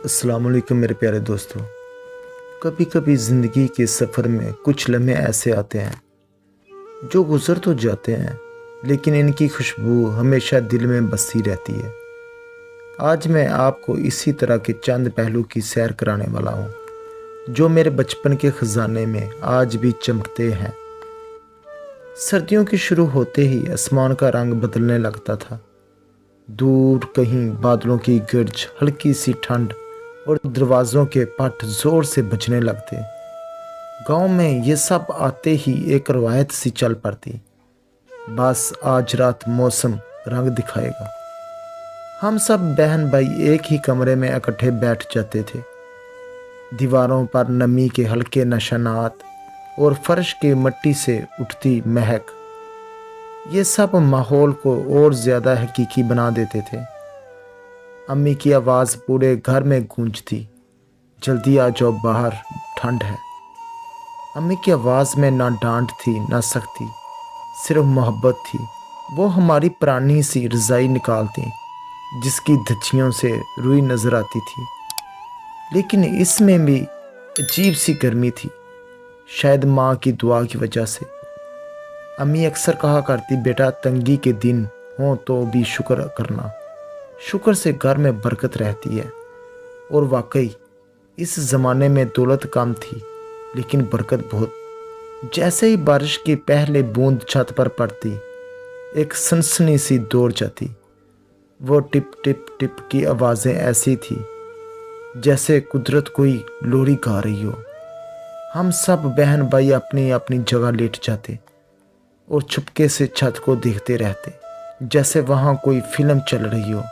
अस्सलाम वालेकुम मेरे प्यारे दोस्तों। कभी कभी ज़िंदगी के सफ़र में कुछ लम्हे ऐसे आते हैं जो गुज़र तो जाते हैं, लेकिन इनकी खुशबू हमेशा दिल में बसी रहती है। आज मैं आपको इसी तरह के चंद पहलू की सैर कराने वाला हूँ जो मेरे बचपन के ख़जाने में आज भी चमकते हैं। सर्दियों की शुरू होते ही आसमान का रंग बदलने लगता था। दूर कहीं बादलों की गर्ज, हल्की सी ठंड और दरवाज़ों के पट ज़ोर से बजने लगते। गांव में ये सब आते ही एक रवायत सी चल पड़ती, बस आज रात मौसम रंग दिखाएगा। हम सब बहन भाई एक ही कमरे में इकट्ठे बैठ जाते थे। दीवारों पर नमी के हल्के निशानात और फर्श की मिट्टी से उठती महक, ये सब माहौल को और ज़्यादा हकीकी बना देते थे। अम्मी की आवाज़ पूरे घर में गूंजती, जल्दी आ जाओ बाहर ठंड है। अम्मी की आवाज़ में ना डांट थी ना सख्ती, सिर्फ मोहब्बत थी। वो हमारी पुरानी सी रज़ाई निकालती जिसकी धज्जियों से रुई नज़र आती थी, लेकिन इसमें भी अजीब सी गर्मी थी, शायद माँ की दुआ की वजह से। अम्मी अक्सर कहा करती, बेटा तंगी के दिन हो तो भी शुक्र करना, शुक्र से घर में बरकत रहती है। और वाकई इस ज़माने में दौलत कम थी लेकिन बरकत बहुत। जैसे ही बारिश की पहले बूंद छत पर पड़ती, एक सनसनी सी दौड़ जाती। वो टिप टिप टिप की आवाज़ें ऐसी थी जैसे कुदरत कोई लोरी गा रही हो। हम सब बहन भाई अपनी अपनी जगह लेट जाते और चुपके से छत को देखते रहते, जैसे वहाँ कोई फिल्म चल रही हो।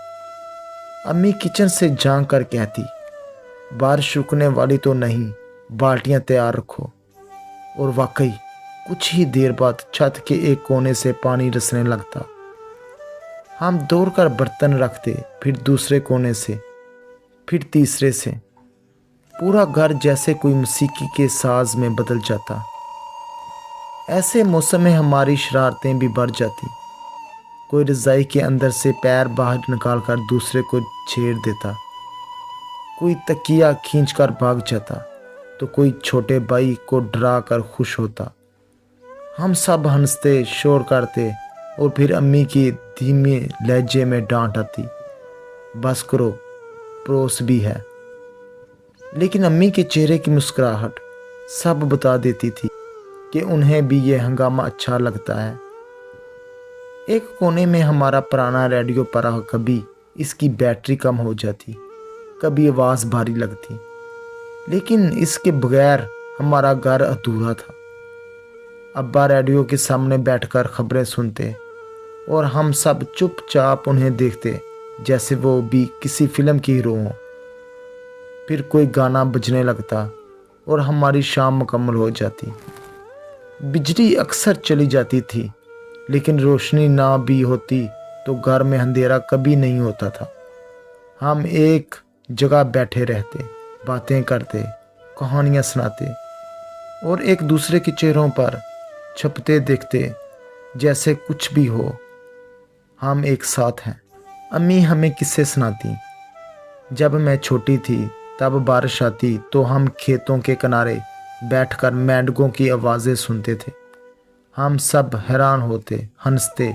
अम्मी किचन से झांक कर कहती, बारिश रुकने वाली तो नहीं, बाल्टियाँ तैयार रखो। और वाकई कुछ ही देर बाद छत के एक कोने से पानी रिसने लगता। हम दौड़कर बर्तन रखते, फिर दूसरे कोने से, फिर तीसरे से। पूरा घर जैसे कोई मौसीकी के साज में बदल जाता। ऐसे मौसम में हमारी शरारतें भी बढ़ जाती। कोई रज़ाई के अंदर से पैर बाहर निकालकर दूसरे को छेड़ देता, कोई तकिया खींचकर भाग जाता, तो कोई छोटे भाई को डरा कर खुश होता। हम सब हंसते, शोर करते और फिर अम्मी की धीमे लहजे में डांट आती, बस करो पड़ोस भी है। लेकिन अम्मी के चेहरे की मुस्कुराहट सब बता देती थी कि उन्हें भी ये हंगामा अच्छा लगता है। एक कोने में हमारा पुराना रेडियो पड़ा, कभी इसकी बैटरी कम हो जाती, कभी आवाज़ भारी लगती, लेकिन इसके बगैर हमारा घर अधूरा था। अब्बा रेडियो के सामने बैठकर खबरें सुनते और हम सब चुपचाप उन्हें देखते जैसे वो भी किसी फिल्म के हीरो हों। फिर कोई गाना बजने लगता और हमारी शाम मुकम्मल हो जाती। बिजली अक्सर चली जाती थी, लेकिन रोशनी ना भी होती तो घर में अंधेरा कभी नहीं होता था। हम एक जगह बैठे रहते, बातें करते, कहानियाँ सुनाते और एक दूसरे के चेहरों पर छपते देखते जैसे कुछ भी हो, हम एक साथ हैं। अम्मी हमें किस्से सुनाती। जब मैं छोटी थी तब बारिश आती तो हम खेतों के किनारे बैठकर मेंढकों की आवाज़ें सुनते थे। हम सब हैरान होते, हंसते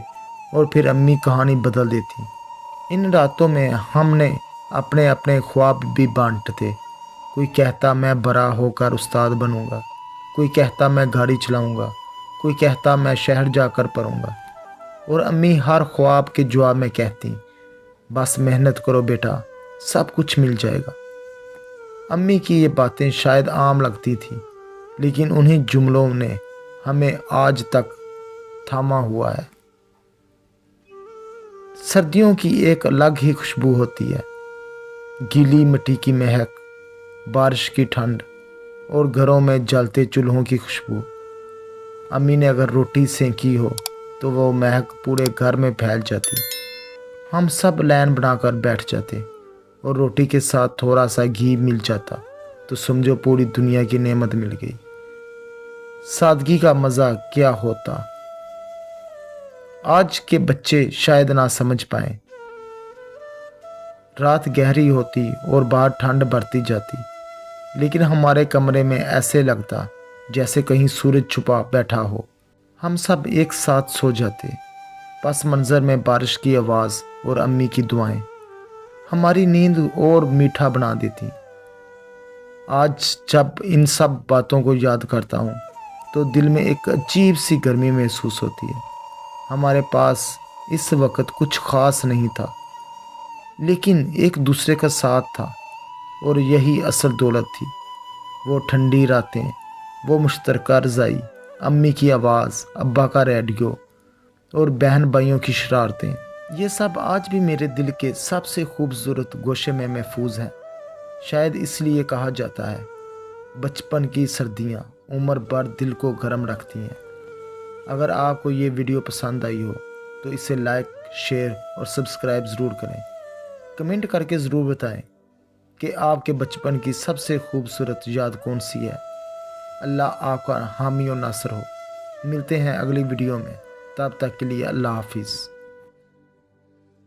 और फिर अम्मी कहानी बदल देती। इन रातों में हमने अपने अपने ख्वाब भी बांटते। कोई कहता मैं बड़ा होकर उस्ताद बनूंगा, कोई कहता मैं गाड़ी चलाऊंगा, कोई कहता मैं शहर जाकर पढ़ूंगा। और अम्मी हर ख्वाब के जवाब में कहती, बस मेहनत करो बेटा, सब कुछ मिल जाएगा। अम्मी की ये बातें शायद आम लगती थी, लेकिन उन्हीं जुमलों ने हमें आज तक थामा हुआ है। सर्दियों की एक अलग ही खुशबू होती है, गीली मिट्टी की महक, बारिश की ठंड और घरों में जलते चूल्हों की खुशबू। अम्मी ने अगर रोटी सेंकी हो तो वो महक पूरे घर में फैल जाती। हम सब लाइन बनाकर बैठ जाते और रोटी के साथ थोड़ा सा घी मिल जाता तो समझो पूरी दुनिया की नेमत मिल गई। सादगी का मज़ा क्या होता, आज के बच्चे शायद ना समझ पाएं। रात गहरी होती और बाहर ठंड बढ़ती जाती, लेकिन हमारे कमरे में ऐसे लगता जैसे कहीं सूरज छुपा बैठा हो। हम सब एक साथ सो जाते। पस मंज़र में बारिश की आवाज़ और अम्मी की दुआएं हमारी नींद और मीठा बना देती। आज जब इन सब बातों को याद करता हूँ तो दिल में एक अजीब सी गर्मी महसूस होती है। हमारे पास इस वक्त कुछ ख़ास नहीं था, लेकिन एक दूसरे का साथ था और यही असल दौलत थी। वो ठंडी रातें, वो मुश्तरका रज़ाई, अम्मी की आवाज़, अब्बा का रेडियो और बहन भाइयों की शरारतें, ये सब आज भी मेरे दिल के सबसे खूबसूरत गोशे में महफूज हैं। शायद इसलिए कहा जाता है, बचपन की सर्दियाँ उम्र भर दिल को गर्म रखती हैं। अगर आपको ये वीडियो पसंद आई हो तो इसे लाइक, शेयर और सब्सक्राइब ज़रूर करें। कमेंट करके ज़रूर बताएं कि आपके बचपन की सबसे खूबसूरत याद कौन सी है। अल्लाह आपका हामी और नासर हो। मिलते हैं अगली वीडियो में, तब तक के लिए अल्लाह हाफिज़।